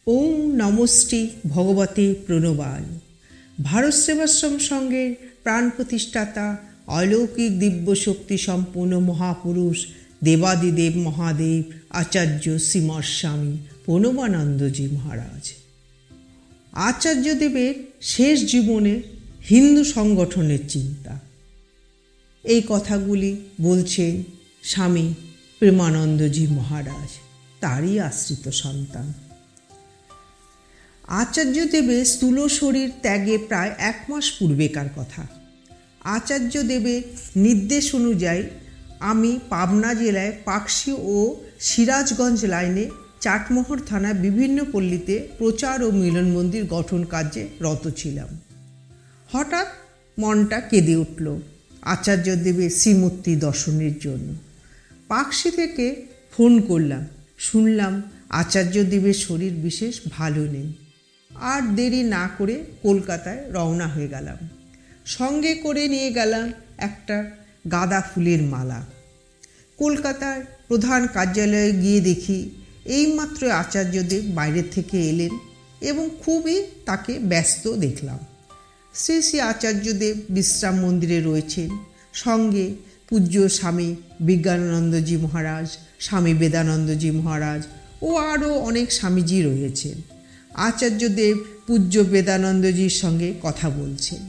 ওম নমস্তে ভগবতে প্রণবায়। ভারত সেবাশ্রম সংঘের প্রাণ প্রতিষ্ঠাতা অলৌকিক দিব্য শক্তি সম্পূর্ণ মহাপুরুষ দেবাদিদেব মহাদেব আচার্য শ্রীমৎ স্বামী প্রণবানন্দজি মহারাজ। আচার্যদেবের শেষ জীবনে হিন্দু সংগঠনের চিন্তা, এই কথাগুলি বলছেন স্বামী প্রেমানন্দজি মহারাজ, তারই আশ্রিত সন্তান। আচার্যদেবের স্থূল শরীর ত্যাগে প্রায় 1 মাস পূর্বেকার কথা। আচার্যদেবের নির্দেশ অনুযায়ী আমি পাবনা জেলায় পাকশি ও সিরাজগঞ্জ লাইনে চাটমোহর থানায় বিভিন্ন পল্লীতে প্রচার ও মিলন মন্দির গঠন কাজে রত ছিলাম। হঠাৎ মনটা কেঁদে উঠল আচার্যদেবের শ্রীমূর্তি দর্শনের জন্য। পাকশি থেকে ফোন করলাম, শুনলাম আচার্যদেবের শরীর বিশেষ ভালো নেই। আর দেরি না করে কলকাতায় রওনা হয়ে গেলাম। সঙ্গে করে নিয়ে গেলাম একটা গাঁদা ফুলের মালা। কলকাতার প্রধান কার্যালয়ে গিয়ে দেখি এইমাত্র আচার্যদেব বাইরে থেকে এলেন এবং খুবই তাকে ব্যস্ত দেখলাম। শ্রী শ্রী আচার্যদেব বিশ্রাম মন্দিরে রয়েছেন, সঙ্গে পূজ্য স্বামী বিজ্ঞানানন্দজি মহারাজ, স্বামী বেদানন্দজি মহারাজ ও আরও অনেক স্বামীজি রয়েছেন। আচার্যদেব পূজ্য বেদানন্দজির সঙ্গে কথা বলছেন।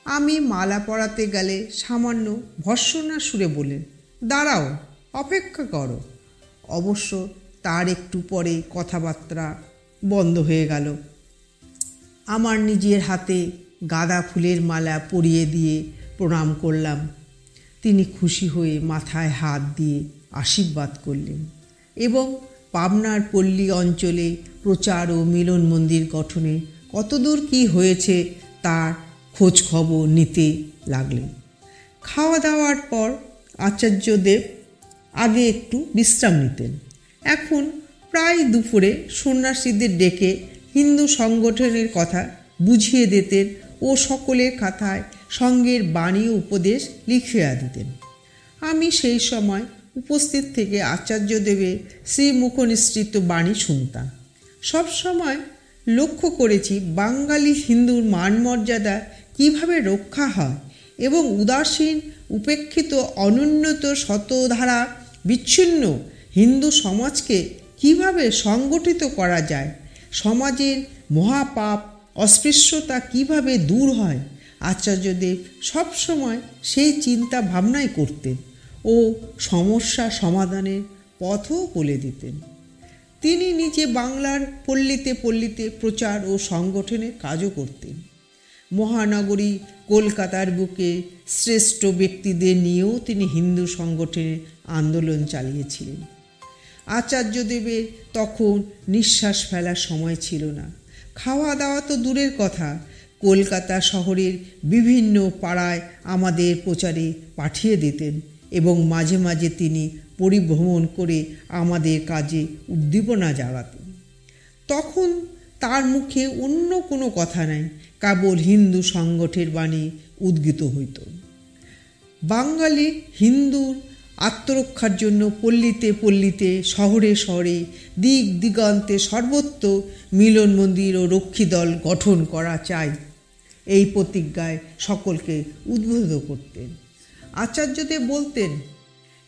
আমি মালা পরাতে গেলে সামান্য ভর্ৎসনার সুরে বলেন, দাঁড়াও, অপেক্ষা করো। অবশ্য তার একটু পরে কথাবার্তা বন্ধ হয়ে গেল। আমার নিজের হাতে গাঁদা ফুলের মালা পরিয়ে দিয়ে প্রণাম করলাম। তিনি খুশি হয়ে মাথায় হাত দিয়ে আশীর্বাদ করলেন এবং পাবনার পল্লী অঞ্চলে প্রচার ও মিলন মন্দির গঠনে কতদূর কী হয়েছে তার খোঁজ খবর নিতে লাগলেন। খাওয়া দাওয়ার পর আচার্যদেব আগে একটু বিশ্রাম নিতেন। এখন প্রায় দুপুরে সন্ন্যাসীদের ডেকে হিন্দু সংগঠনের কথা বুঝিয়ে দিতেন ও সকলের খাতায় সঙ্গের বাণী উপদেশ লিখিয়া দিতেন। আমি সেই সময় উপস্থিত থেকে আচার্যদেবের শ্রীমুখনিসৃত বাণী শুনতাম। সবসময় লক্ষ্য করেছি বাঙালি হিন্দুর মান মর্যাদা কীভাবে রক্ষা হয় এবং উদাসীন উপেক্ষিত অনুন্নত শতধারা বিচ্ছিন্ন হিন্দু সমাজকে কিভাবে সংগঠিত করা যায়, সমাজের মহাপাপ অস্পৃশ্যতা কিভাবে দূর হয়। আচার্যদেব সবসময় সেই চিন্তা ভাবনাই করতেন ও সমস্যা সমাধানের পথও বলে দিতেন। তিনি নিজে বাংলার পল্লীতে পল্লীতে প্রচার ও সংগঠনের কাজও করতেন। মহানগরী কলকাতার বুকে শ্রেষ্ঠ ব্যক্তিদের নিয়েও তিনি হিন্দু সংগঠনের আন্দোলন চালিয়েছিলেন। আচার্যদেবের তখন নিঃশ্বাস ফেলার সময় ছিল না। খাওয়া দাওয়া তো দূরের কথা, কলকাতা শহরের বিভিন্ন পাড়ায় আমাদের প্রচারে পাঠিয়ে দিতেন এবং মাঝে মাঝে তিনি পরিভ্রমণ করে আমাদের কাজে উদ্দীপনা জাগাতেন। তখন তার মুখে অন্য কোনো কথা নাই, কেবল হিন্দু সংগঠনের বাণী উদ্গীত হইত। বাঙালি হিন্দুর আত্মরক্ষার জন্য পল্লীতে পল্লীতে শহরে শহরে দিক দিগন্তে সর্বত্র মিলন মন্দির ও রক্ষী দল গঠন করা চাই, এই প্রতিজ্ঞায় সকলকে উদ্বুদ্ধ করতেন। আচার্যদেব বলতেন,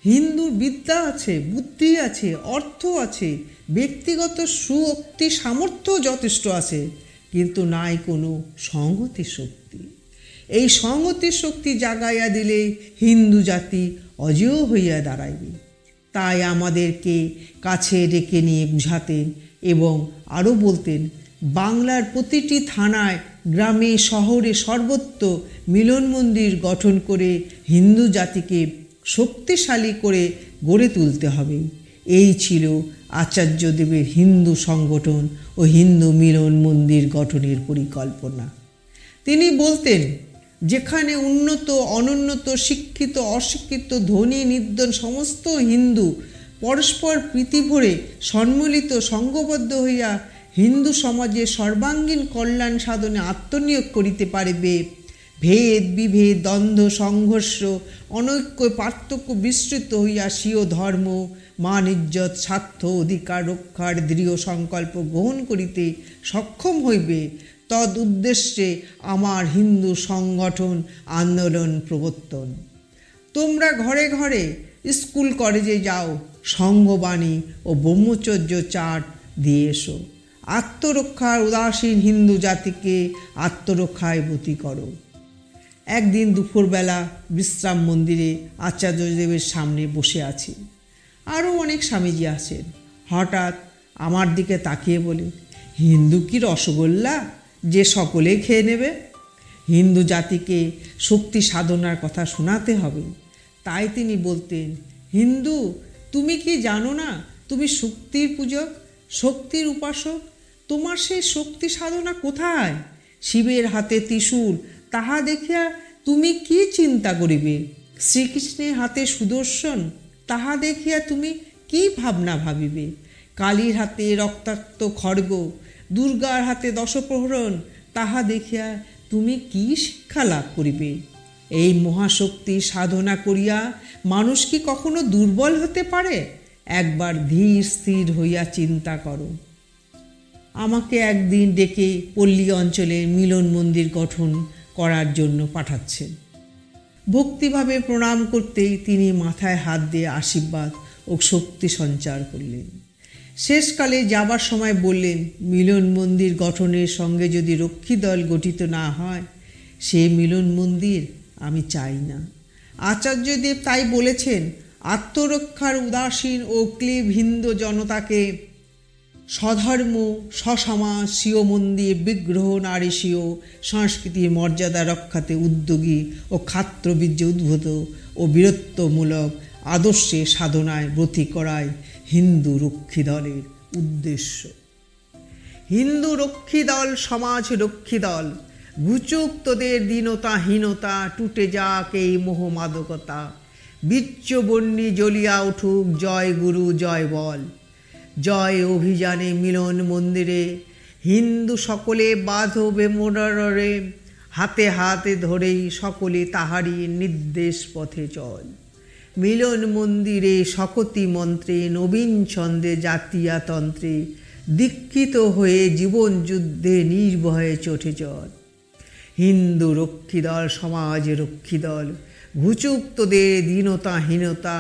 হিন্দুর বিদ্যা আছে, বুদ্ধি আছে, অর্থ আছে, ব্যক্তিগত শক্তি সামর্থ্য যথেষ্ট আছে, কিন্তু নাই কোনো সংহতি শক্তি। এই সংহতি শক্তি জাগাইয়া দিলে হিন্দু জাতি অজেয় হইয়া দাঁড়াইবে। তাই আমাদেরকে কাছে ডেকে নিয়ে বুঝাতেন এবং আরও বলতেন, বাংলার প্রতিটি থানায় গ্রামে শহরে সর্বত্র মিলন মন্দির গঠন করে হিন্দু জাতিকে শক্তিশালী করে গড়ে তুলতে হবে। এই ছিল আচার্যদেবের হিন্দু সংগঠন ও হিন্দু মিলন মন্দির গঠনের পরিকল্পনা। তিনি বলতেন, যেখানে উন্নত অনুন্নত শিক্ষিত অশিক্ষিত ধনী নির্ধন সমস্ত হিন্দু পরস্পর প্রীতি ভরে সম্মিলিত সংঘবদ্ধ হইয়া হিন্দু সমাজের সর্বাঙ্গীন কল্যাণ সাধনে আত্মনিয়োগ করিতে পারিবে, ভেদ বিভেদ দ্বন্দ্ব সংঘর্ষ অনৈক্য পার্থক্য বিস্তৃত হইয়া স্বীয় ধর্ম মান ইজ্জত স্বার্থ অধিকার রক্ষার দৃঢ় সংকল্প গ্রহণ করিতে সক্ষম হইবে, তদ উদ্দেশ্যে আমার হিন্দু সংগঠন আন্দোলন প্রবর্তন। তোমরা ঘরে ঘরে স্কুল কলেজে যাও, সংঘবাণী ও ব্রহ্মচর্য চাট দিয়ে এসো। আত্মরক্ষার উদাসীন হিন্দু জাতিকে আত্মরক্ষায় ব্রতী করো। একদিন দুপুরবেলা বিশ্রাম মন্দিরে আচার্যদেবের সামনে বসে আছি, আরও অনেক স্বামীজি আছেন। হঠাৎ আমার দিকে তাকিয়ে বলে, হিন্দু কি রসগোল্লা যে সকলে খেয়ে নেবে? হিন্দু জাতিকে শক্তি সাধনার কথা শোনাতে হবে। তাই তিনি বলতেন, হিন্দু তুমি কি জানো না তুমি শক্তির পূজক, শক্তির উপাসক? তোমার সেই শক্তি সাধনা কোথায়? শিবের হাতে ত্রিশূল, তাহা দেখিয়া তুমি কি চিন্তা করিবে? শ্রীকৃষ্ণের হাতে সুদর্শন, তাহা দেখিয়া তুমি কি ভাবনা ভাবিবে? কালীর হাতে রক্তাক্ত খড়গ, দুর্গার হাতে দশপ্রহরণ, তাহা দেখিয়া তুমি কি শিক্ষা লাভ করিবে? এই মহাশক্তি সাধনা করিয়া মানুষ কি কখনো দুর্বল হতে পারে? একবার ধীর স্থির হইয়া চিন্তা করো। আমাকে একদিন ডেকে পল্লী অঞ্চলে মিলন মন্দির গঠন করার জন্য পাঠাচ্ছেন। ভক্তিভাবে প্রণাম করতেই তিনি মাথায় হাত দিয়ে আশীর্বাদ ও শক্তি সঞ্চার করলেন। শেষকালে যাবার সময় বললেন, মিলন মন্দির গঠনের সঙ্গে যদি রক্ষী দল গঠিত না হয়, সে মিলন মন্দির আমি চাই না। আচার্যদেব তাই বলেছেন, আত্মরক্ষার উদাসীন ও ক্লীব হিন্দু জনতাকে স্বধর্ম স্বসমাজ স্বীয় মন্দির বিগ্রহ নারী স্বীয় সংস্কৃতির মর্যাদা রক্ষাতে উদ্যোগী ও ক্ষাত্রবীর্যে উদ্ভূত ও বীরত্বমূলক আদর্শে সাধনায় ব্রতী করাই হিন্দু রক্ষী দলের উদ্দেশ্য। হিন্দু রক্ষী দল সমাজ রক্ষী দল। ঘুচুক তোদের দীনতাহীনতা, টুটে যাক এই মোহমাদকতা। বিচ্ছবর্ণী জ্বলিয়া উঠুক জয় গুরু জয় বল। জয় অভিযানে মিলন মন্দিরে হিন্দু সকলে বাঁধবে মোরারে। হাতে হাতে ধরেই সকলে তাহারি নির্দেশ পথে চল। মিলন মন্দিরে শকতি মন্ত্রে নবীন ছন্দে জাতীয়তন্ত্রে দীক্ষিত হয়ে জীবন যুদ্ধে নির্ভয়ে চটে চল। হিন্দু রক্ষী দল সমাজ রক্ষী দল। ঘুচুক তোদের দীনতাহীনতা,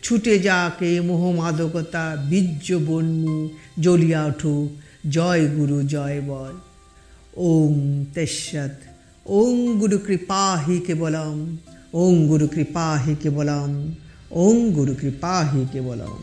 ছুটে যাক এই মোহমাদকতা। বীর্যবর্ণী জ্বলিয়া উঠুক জয় গুরু জয় বল। ওম তস্যাৎ। ওম গুরু কৃপা হি কেবলম। ওম গুরু কৃপা হি কেবলম। ওম গুরু কৃপা হি কেবলম।